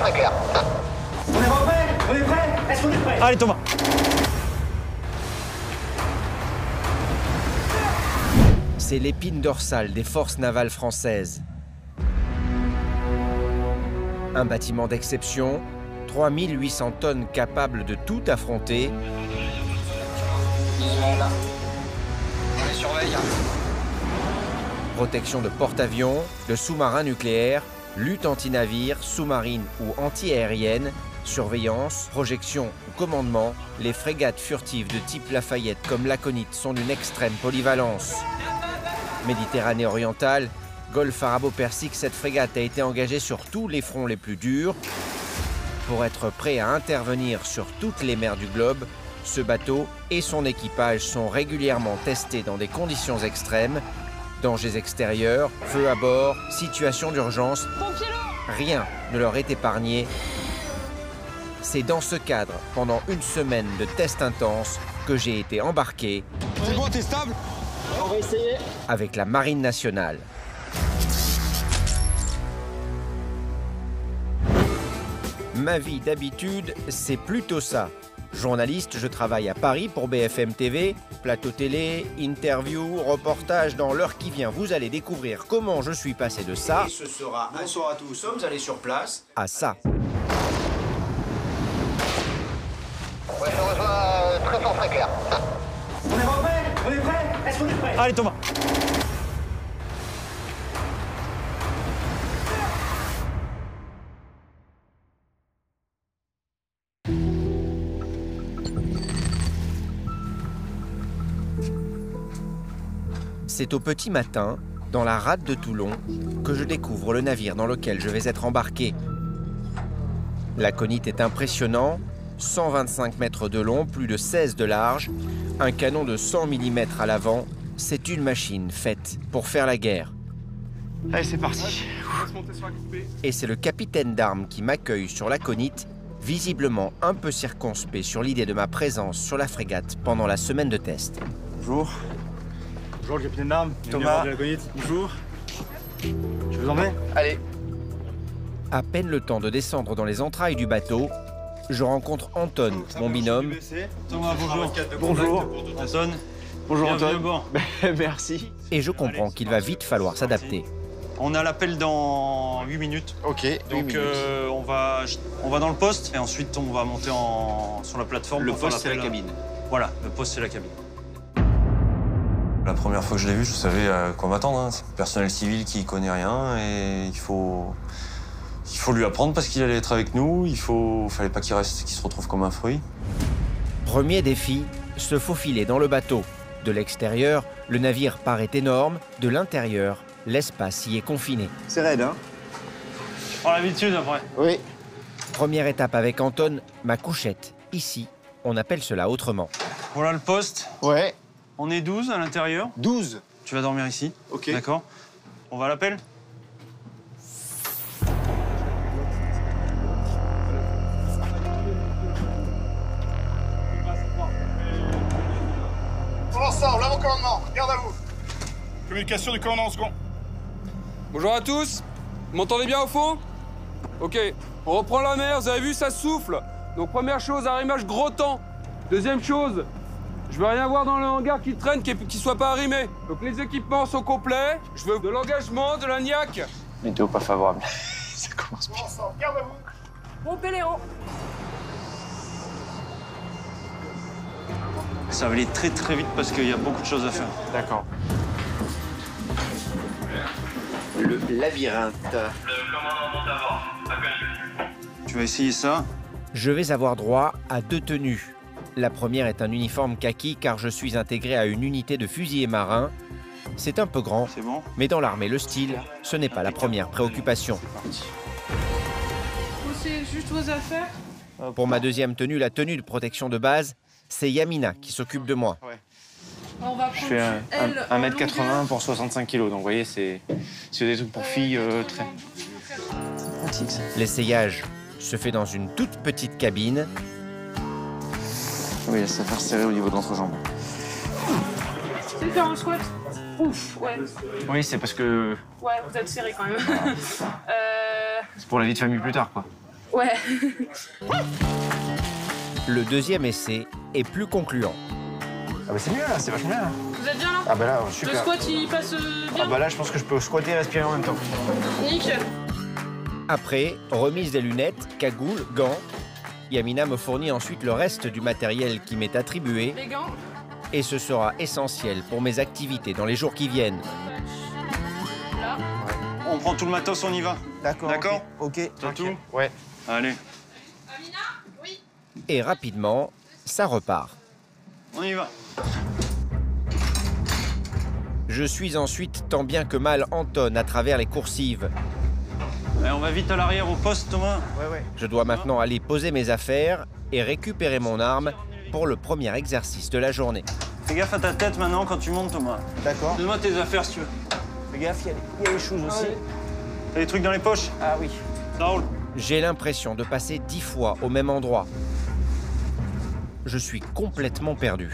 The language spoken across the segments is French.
très clair. On est prêt? On est prêt? Est-ce qu'on est prêt? Allez Thomas. C'est l'épine dorsale des forces navales françaises. Un bâtiment d'exception, 3800 tonnes capables de tout affronter. On les surveille. Protection de porte-avions, de sous-marins nucléaires, lutte anti-navire, sous-marine ou anti-aérienne, surveillance, projection ou commandement, les frégates furtives de type Lafayette comme l'Aconite sont d'une extrême polyvalence. Méditerranée orientale, Golfe arabo-persique, cette frégate a été engagée sur tous les fronts les plus durs. Pour être prêt à intervenir sur toutes les mers du globe, ce bateau et son équipage sont régulièrement testés dans des conditions extrêmes. Dangers extérieurs, feu à bord, situation d'urgence, rien ne leur est épargné. C'est dans ce cadre, pendant une semaine de tests intenses, que j'ai été embarqué. C'est bon, t'es stable? On va essayer. Avec la Marine nationale. Ma vie d'habitude, c'est plutôt ça. Journaliste, je travaille à Paris pour BFM TV, plateau télé, interview, reportage. Dans l'heure qui vient, vous allez découvrir comment je suis passé de ça. Et ce sera bonsoir à tous, nous sommes allés sur place. À ça. Ouais, je reçois très fort, très clair. On est prêt? On est prêt? Est-ce qu'on est prêt? Allez Thomas. C'est au petit matin, dans la rade de Toulon, que je découvre le navire dans lequel je vais être embarqué. L'Aconite est impressionnant, 125 mètres de long, plus de 16 de large, un canon de 100 mm à l'avant. C'est une machine faite pour faire la guerre. Allez, c'est parti. Et c'est le capitaine d'armes qui m'accueille sur l'Aconite, visiblement un peu circonspect sur l'idée de ma présence sur la frégate pendant la semaine de test. Bonjour. Bonjour le capitaine d'armes. Thomas. Bonjour. Je vous emmène? Allez. À peine le temps de descendre dans les entrailles du bateau, je rencontre Anton, mon binôme. Thomas, bonjour. Bonjour. Anton. Bonjour Anton. Merci. Et je comprends qu'il va vite falloir s'adapter. On a l'appel dans 8 minutes. Ok. Donc on va dans le poste et ensuite on va monter sur la plateforme. Le poste, c'est la cabine. Voilà, le poste, c'est la cabine. La première fois que je l'ai vu, je savais à quoi m'attendre. Hein. C'est un personnel civil qui connaît rien et il faut lui apprendre parce qu'il allait être avec nous. Fallait pas qu'il se retrouve comme un fruit. Premier défi, se faufiler dans le bateau. De l'extérieur, le navire paraît énorme. De l'intérieur, l'espace y est confiné. C'est raide, hein? On a l'habitude après. Oui. Première étape avec Anton, ma couchette. Ici, on appelle cela autrement. Voilà le poste. Ouais. On est 12 à l'intérieur. 12. Tu vas dormir ici. Ok. D'accord. On va à l'appel. Pour l'ensemble, avant commandement, garde à vous. Communication du commandant en second. Bonjour à tous. Vous m'entendez bien au fond? Ok. On reprend la mer, vous avez vu, ça souffle. Donc première chose, arrimage gros temps. Deuxième chose, je veux rien voir dans le hangar qui traîne, qui soit pas arrimé. Donc les équipements sont complets. Je veux de l'engagement, de la niaque. Météo pas favorable. Ça commence Pour l'ensemble, garde à vous. Bon Péléon. Ça va aller très très vite parce qu'il y a beaucoup de choses à faire. D'accord. Le labyrinthe. Tu vas essayer ça. Je vais avoir droit à 2 tenues. La première est un uniforme kaki car je suis intégré à une unité de fusiliers marins. C'est un peu grand, C'est bon? mais dans l'armée, le style, ce n'est pas la première préoccupation. C'est juste vos affaires. Pour ma deuxième tenue, la tenue de protection de base, c'est Yamina qui s'occupe de moi. On va Je prendre fais 1m80 pour 65 kg, donc vous voyez, c'est des trucs pour filles très pratiques. Ça. L'essayage se fait dans une toute petite cabine. Oui, ça va faire serrer au niveau de l'entrejambe. C'est faire un squat. Ouf, ouais. Oui, c'est parce que Ouais, vous êtes serré quand même. c'est pour la vie de famille plus tard, quoi. Ouais. Le deuxième essai est plus concluant. Ah bah c'est mieux là, c'est vachement bien là. Vous êtes bien là? Ah bah là, super. Le squat il passe bien? Ah bah là, je pense que je peux squatter et respirer en même temps. Nickel. Après, remise des lunettes, cagoule, gants. Yamina me fournit ensuite le reste du matériel qui m'est attribué. Les gants. Et ce sera essentiel pour mes activités dans les jours qui viennent. Là. On prend tout le matos, on y va. D'accord. D'accord. Ok. T'as tout? Ouais. Allez, Amina? Oui. Et rapidement, ça repart. on y va. Je suis ensuite tant bien que mal Anton à travers les coursives. Allez, on va vite à l'arrière au poste, Thomas. Ouais. Je dois maintenant aller poser mes affaires et récupérer mon arme pour le premier exercice de la journée. Fais gaffe à ta tête maintenant quand tu montes, Thomas. D'accord. Donne-moi tes affaires si tu veux. Fais gaffe, il y a les choses aussi. T'as des trucs dans les poches? Ah oui. Ça roule. J'ai l'impression de passer 10 fois au même endroit. Je suis complètement perdu.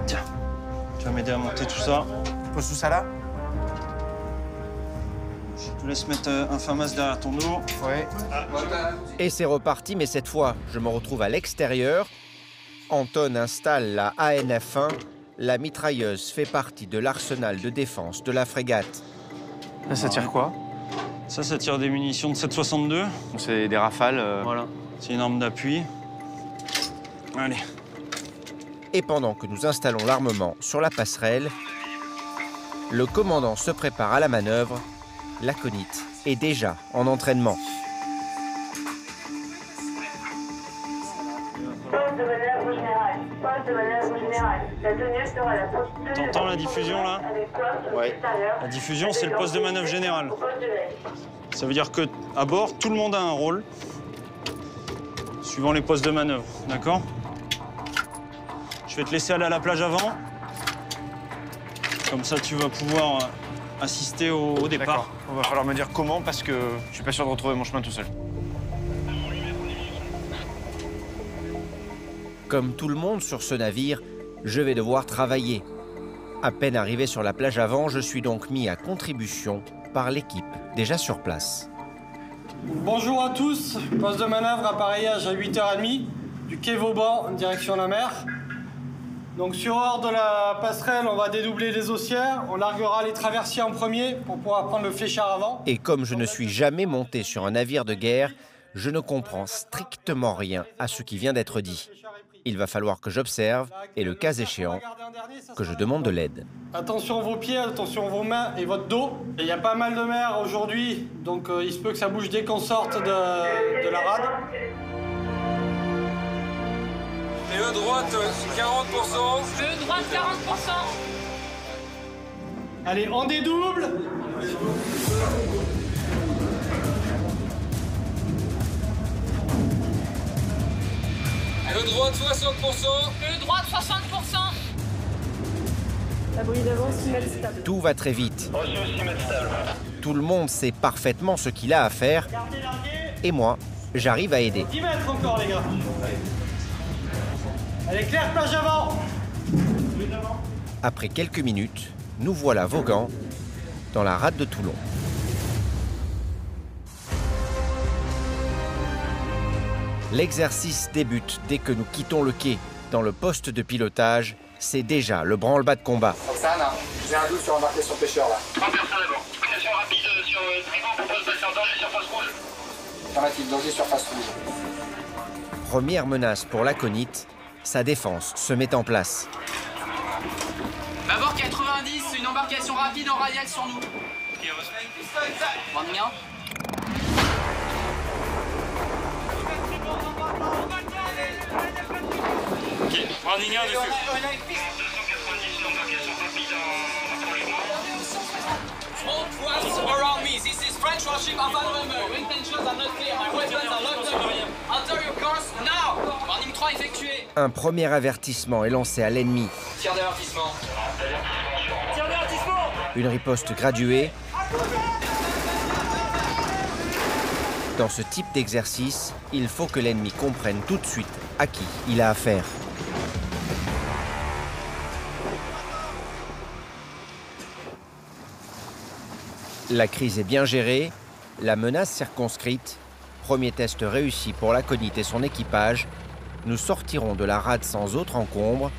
Tiens, tu vas m'aider à monter tout ça. Je pose tout ça là? Je te laisse mettre un FAMAS derrière ton dos. Ouais. Et c'est reparti, mais cette fois, je me retrouve à l'extérieur. Anton installe la ANF1. La mitrailleuse fait partie de l'arsenal de défense de la frégate. Ça tire quoi? Ça tire des munitions de 7,62. C'est des rafales. Voilà, c'est une arme d'appui. Allez. Et pendant que nous installons l'armement sur la passerelle, le commandant se prépare à la manœuvre. L'aconite est déjà en entraînement. Poste de manœuvre générale. Poste de manœuvre générale. La tenue sera la poste de... T'entends la diffusion là? Ouais. La diffusion, c'est le poste de manœuvre général. Ça veut dire que à bord, tout le monde a un rôle, suivant les postes de manœuvre, d'accord? Je vais te laisser aller à la plage avant. Comme ça, tu vas pouvoir assister au départ. D'accord. Il va falloir me dire comment parce que je suis pas sûr de retrouver mon chemin tout seul. Comme tout le monde sur ce navire, je vais devoir travailler. À peine arrivé sur la plage avant, je suis donc mis à contribution par l'équipe déjà sur place. Bonjour à tous, poste de manœuvre appareillage à 8h30 du quai Vauban en direction de la mer. Donc sur hors de la passerelle, on va dédoubler les haussières, on larguera les traversiers en premier pour pouvoir prendre le fléchard avant. Et comme je ne suis jamais monté sur un navire de guerre, je ne comprends strictement rien à ce qui vient d'être dit. Il va falloir que j'observe et, le cas échéant, que je demande de l'aide. Attention vos pieds, attention vos mains et votre dos. Il y a pas mal de mer aujourd'hui, donc il se peut que ça bouge dès qu'on sorte de la rade. Et eux droite, 40%. Eux droite, 40%. Allez, on dédouble. Eux droite, 60%. Eux droite, 60%. La bride d'avant, 6 mètres stable. Tout va très vite. Reçu, 6 mètres stable. Tout le monde sait parfaitement ce qu'il a à faire. Et moi, j'arrive à aider. 10 mètres encore, les gars. Allez, clair, plage avant. Après quelques minutes, nous voilà voguant dans la rade de Toulon. L'exercice débute dès que nous quittons le quai. Dans le poste de pilotage, c'est déjà le branle-bas de combat. Roxane, j'ai un doute sur embarcation pêcheur là. 3 personnes à bord. Pression rapide sur Trigon, propose passer en danger surface rouge. Affirmative, danger surface rouge. Première menace pour l'aconite, sa défense se met en place. Bâbord 90, une embarcation rapide en radial sur nous. Warning 1. Ok, warning 1 dessus. 290, une embarcation rapide en les bras. Small crafts around me. This is French warship Alpha November. Intentions are not clear. My weapons are locked up. Alter your course now. Warning 3 effectué. Un premier avertissement est lancé à l'ennemi. Tir d'avertissement. Tir d'avertissement. Une riposte graduée. Dans ce type d'exercice, il faut que l'ennemi comprenne tout de suite à qui il a affaire. La crise est bien gérée, la menace circonscrite. Premier test réussi pour l'Aconite et son équipage. Nous sortirons de la rade sans autre encombre